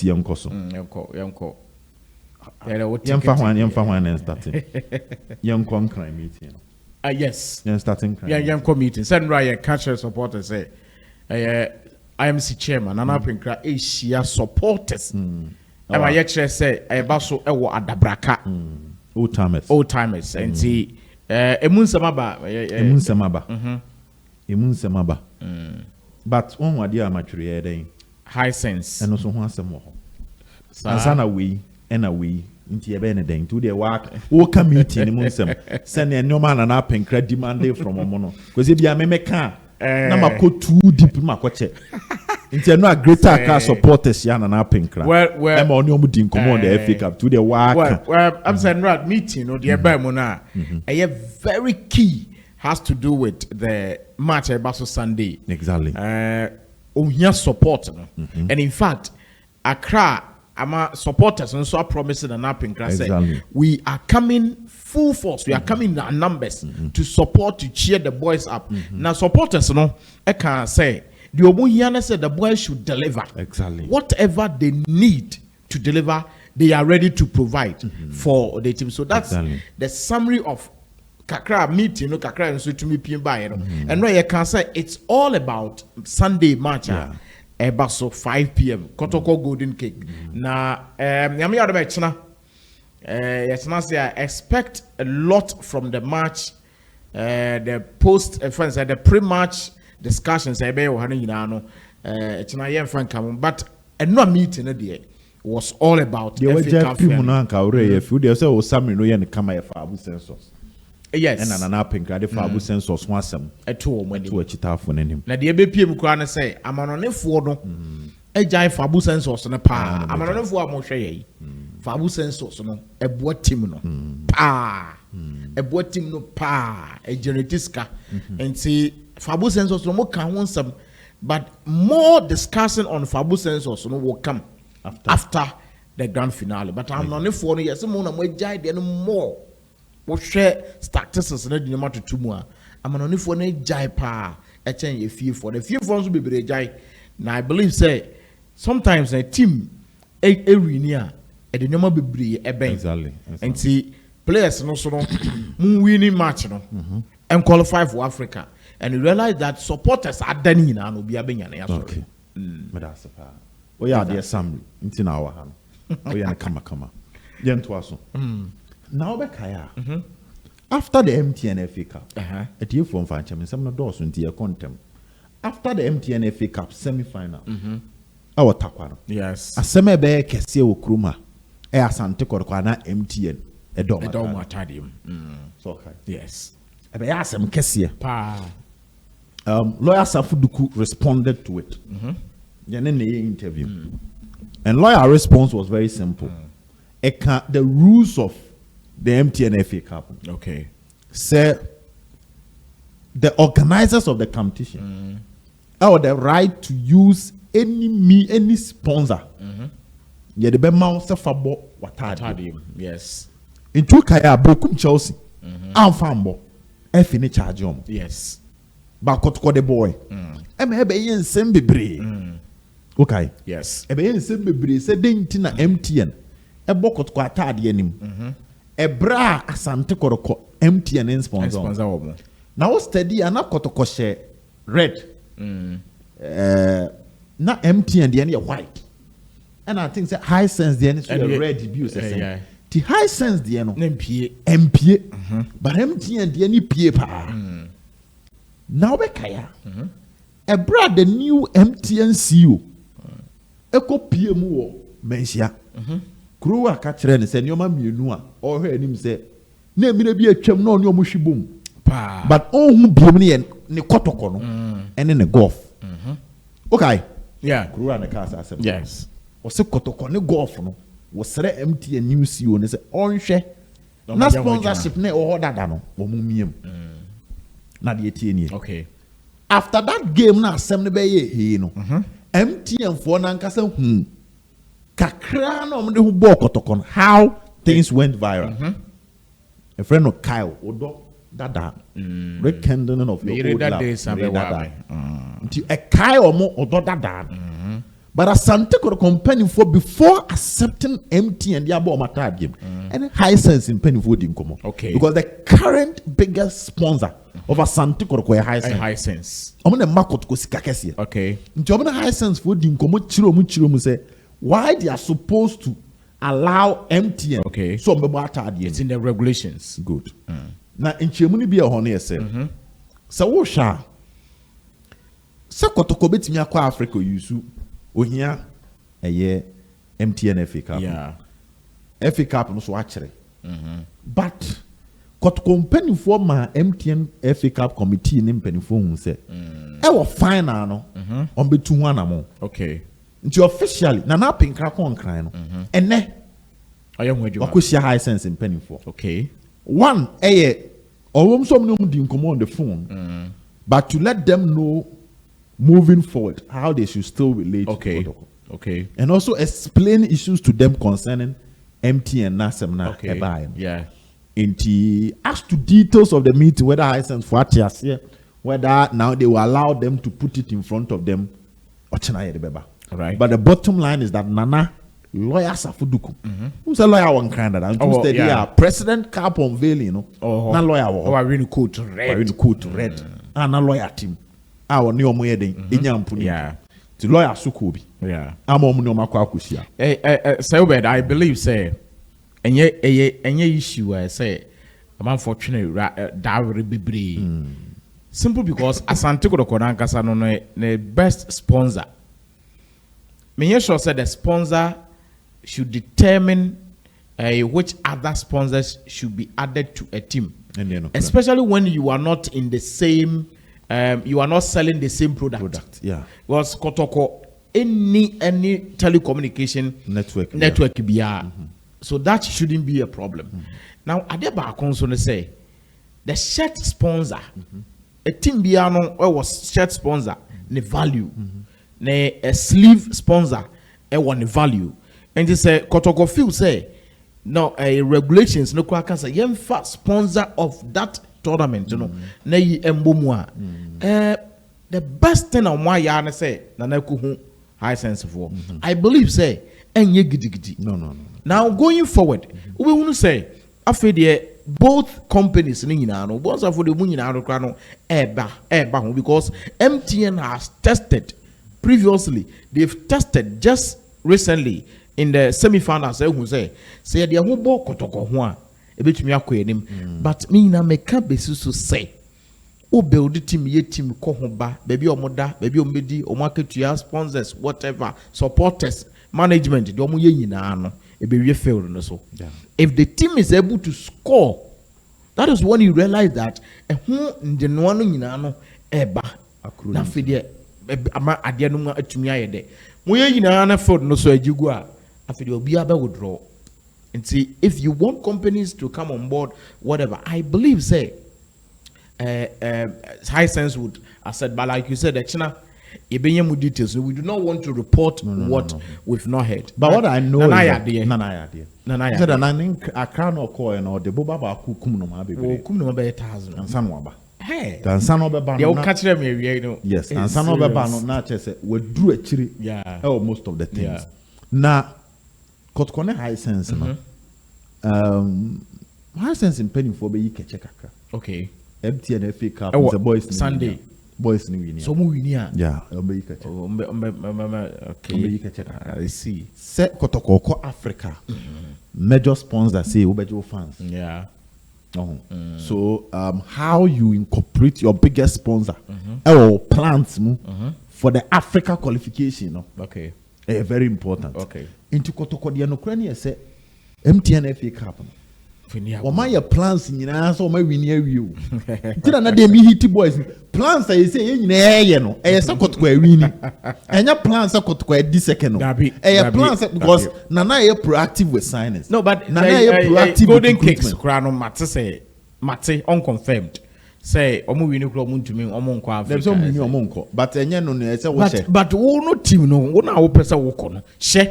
Yamkoso. Yamko. Yamfa starting. Yamko crime meeting. Yes. Starting crime. Yamko meeting. Send right catcher supporters say IMC chairman and Apinkra Asia supporters. And my lecturer say I baso ewo adabraka. Old timers and see Emun Samaba. But one word dear mature high sense. And also one some more. And away and away into your beneding to their work. Walk a meeting in Munsem. Send a no man and Apinkra demanding from a mono. Because if you are me car, number put too deep in my coche. Into no greater car supporters, Yan and Apinkra. Well, I'm on your meeting, come on the FA Cup to the work. Well, I'm saying right meeting or the Abamona. A very key has to do with the match at Basso Sunday. Exactly. Support. And in fact, Accra, our supporters and so promising an Apinkra say we are coming full force. We are coming in our numbers to support, to cheer the boys up. Now supporters, I can say the Obunyana said the boys should deliver. Exactly. Whatever they need to deliver, they are ready to provide for the team. So that's the summary of Kakra meeting, Kakra and so to me and no, you can say it's all about Sunday match. Ebaso 5 p.m. Kotoko Golden Cake. Now, yami adabechna. Yes, I expect a lot from the match. The post, friends, the pre-match discussions. But no meeting was all about yes. And an Apinkra for Abu Sensos was some at home when to a chita for him. Now the ABP Ukraine say, I'm on a for a jai for Abu Sensos and a pa. I'm on a for Moshe. For Abu Sensos, no, a boat team no pa, a boat team no pa, a genetiska, and see Fabu Sensos no more can want some, but more discussion on Fabu Sensos no will come after the grand finale. But I'm on a for yes, some more jai then more. What share statistics and the matter to more. I'm an only for a jai pa, a change a few for the few forms will be jai. Now I believe say sometimes a team a near at the number be a bank and see players no so winning match no and qualify for Africa and you realize that supporters are done in and will be a bang. Okay, but that's a part. We are the assembly in our hand. We are come. Then to us. Now Bekaya. After the MTN FA Cup, at you from Fancham, some doors into your contempt. After the MTN FA Cup semi-final, our Taquano. Yes. A semi-bear Cassia Kruma, Air Santa Corquana MTN, a doma tadium. So, yes. I asked him Cassia. Pa. Lawyer Safuduku responded to it. In the interview. And lawyer response was very simple. The rules of the MTN FA Cup. Okay. Say the organizers of the competition have the right to use any sponsor. Yeah, the mouse fabo watadi. Yes. In two kaya bokum Chelsea. I'm fambo. Fini charge on. Yes. Bakot the boy. Ebe yen sembebre. Okay. Yes. Ebe yen sembebre. Se denti na MTN. Ebokot kwa atadi enim. Ebra asante koroko MTN sponsor. Now steady and not kotoko share red. Na MTN the any white. And I think that high sense the any red abuse. The high sense the no MPA. But MTN the any PA. Now bekaya. Ebra the new MTN CEO. Eko PMO mensia. Kruwa kachire ne se nyoma mienu a o hwe anim se na emire bi atwam na onyo muhwibom but ohun biom ne kotoko no ene ne golf okay yeah Kruwa ne ka asem yes o se kotoko ne golf no wo sere MTN new CEO ne se onhwe na sponsorship ne o dada no wo mumiem na de etie nie okay after that game na asem ne be ye no MTN for na nkasa Kakra no mde hu ball kotokon how things went viral. A friend of Kyle odo dada rekindling of your old love. Nti e Kyle mo odo dada. But Asante Kotoko penny for before accepting MTN the abo matter game. And high sense in penny for dinkomo. Okay. Because the current biggest sponsor of Asante Kotoko high sense. I'm gonna market ko sikakesi. Okay. Nti high sense for dinkomo chiro mu say why they are supposed to allow MTN. Okay. So it's in the regulations. Good. Now in Chemuni be a honey say. So wo sha. Se Kotoko betimi akwa Africa yusu ohia eye MTN FA Cup. Yeah. FA Cup no so akere. But Kotoko mpanifo ma MTN FA Cup committee ne mpanifo hu say e wo final no on betu ho anamo. Okay. Nti officially na Apinkra kon kran no ene wakosia high sense mpanifo. Okay. One owom som no di nkomo on the phone. But to let them know moving forward how they should still relate to Kotoko. Okay. And also explain issues to them concerning MTN Nasemna. Okay. Yeah. As to details of the meeting, whether high sense for here, whether now they will allow them to put it in front of them. Right. But the bottom line is that Nana lawyer Safuduku, who's a lawyer one kind of President Cap unveiling, you know, na lawyer. I really cool to read. And a lawyer team. Our new yeah. The lawyer Sukubi. Yeah. I believe say any issue I say I'm unfortunate that be simple because Asante Kotoko Nankasa no the best sponsor. Me sure said the sponsor should determine which other sponsors should be added to a team. Especially when you are not in the same you are not selling the same product. Yeah. Because Kotoko any telecommunication network be so that shouldn't be a problem. Now Adeba Konso say the shirt sponsor a team biano was shirt sponsor the value a sleeve sponsor one value and this Kotoko feel say no regulations no kwa say yemfa sponsor of that tournament you know na yi embomua the best thing on why ya say na na ku high sense for I believe say enye gidigidi no now going forward we want to say afede both companies ni nyina no bonds for the mu nyina no kra no eba ho because MTN has tested previously. They've tested just recently in the semi-finals say they who ball Kotoko ho a ebetumi akoyenim but me na meka besusu say o build the team ye team ko ho ba baby omoda baby omedi omaketua sponsors whatever supporters management the omo ye nyina no ebewie failed no so if the team is able to score, that is when you realize that who the no one nyina no eba na fide ama ade no atumi ayede mo ye nyina na failed no so ajigu a afide obi aba withdraw. And see, if you want companies to come on board, whatever, I believe, say, high sense would have said, but like you said, the China, details. We do not want to report what we've not heard. But what I know is Nana said, I can't or the Boba Kum no Mabi, Kum no 1,000 and Sanwaba. Hey, and Sanoba, you'll catch them, you know. Yes, and Sanoba Bano Natchez will do a chili, most of the things. Now, Kotkone high sense, high sense in penny for be check. Okay. MTN FA Cup is a boys Sunday. Boys New Guinea. So yeah. Okay. I see. Set Kotoko Africa. Major sponsor say Ubejo fans. Yeah. So how you incorporate your biggest sponsor or plans for the Africa qualification. Okay. Very important. Okay. Into Kotoko the Ukraine say MTN FA Cup. Or my plans in so my win near you. Did not they hit boys? Plans I say you know, a second square winning. And your plans are got quite this second. A plans because Nana are proactive with signings. No, but Nana are proactive golden cakes crown matter say Mate unconfirmed. Say omo win club to me omonko Africa. There's some omonko. But enya no na say wo she. But wo no team no wo na wo pesa wo ko no. She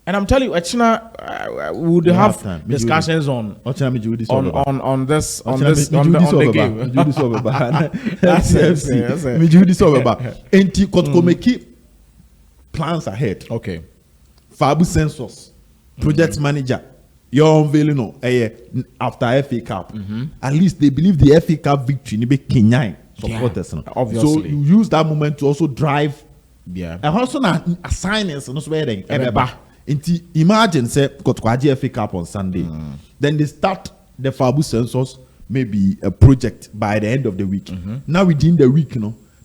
And I'm telling you, we would have discussions on this on the game. Make plans ahead. Okay. Fabu Census, project manager, you're unveiling after FA Cup. At least they believe the FA Cup victory ni be Kenyan supporters. Obviously. So you use that moment to also drive. Yeah. And also na assignments no so imagine say got FA Cup on Sunday. Then they start the Fabu Census, maybe a project by the end of the week. Now within the week,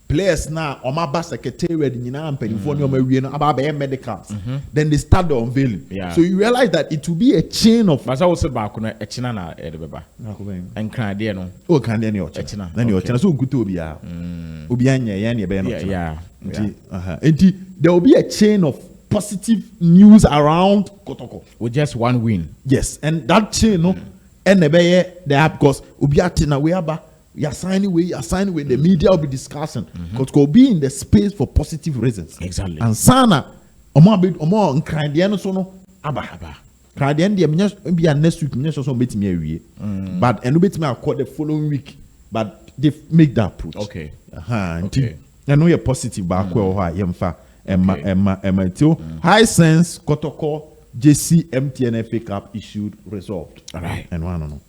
players now Omaba secretariat medicals. Then they start the unveiling. Yeah. So you realize that it will be a chain of But I was back on a china na and Canadian no. Oh Canadian your china. Then your china so good to be yeah. There will be a chain of positive news around Kotoko with just one win. Yes, and that chain, and the because Ubiatina we are signing with the media will be discussing because will be in the space for positive reasons. Exactly. And Sana, Omo Nkrandiano sono aba. Krandian be next week, so bet me but and bet me accord the following week, but they make that approach. Okay. Okay. I know you're positive, but yemfa. Emma High Sense Kotoko JC MTN FA Cup issued resolved. All right. And one.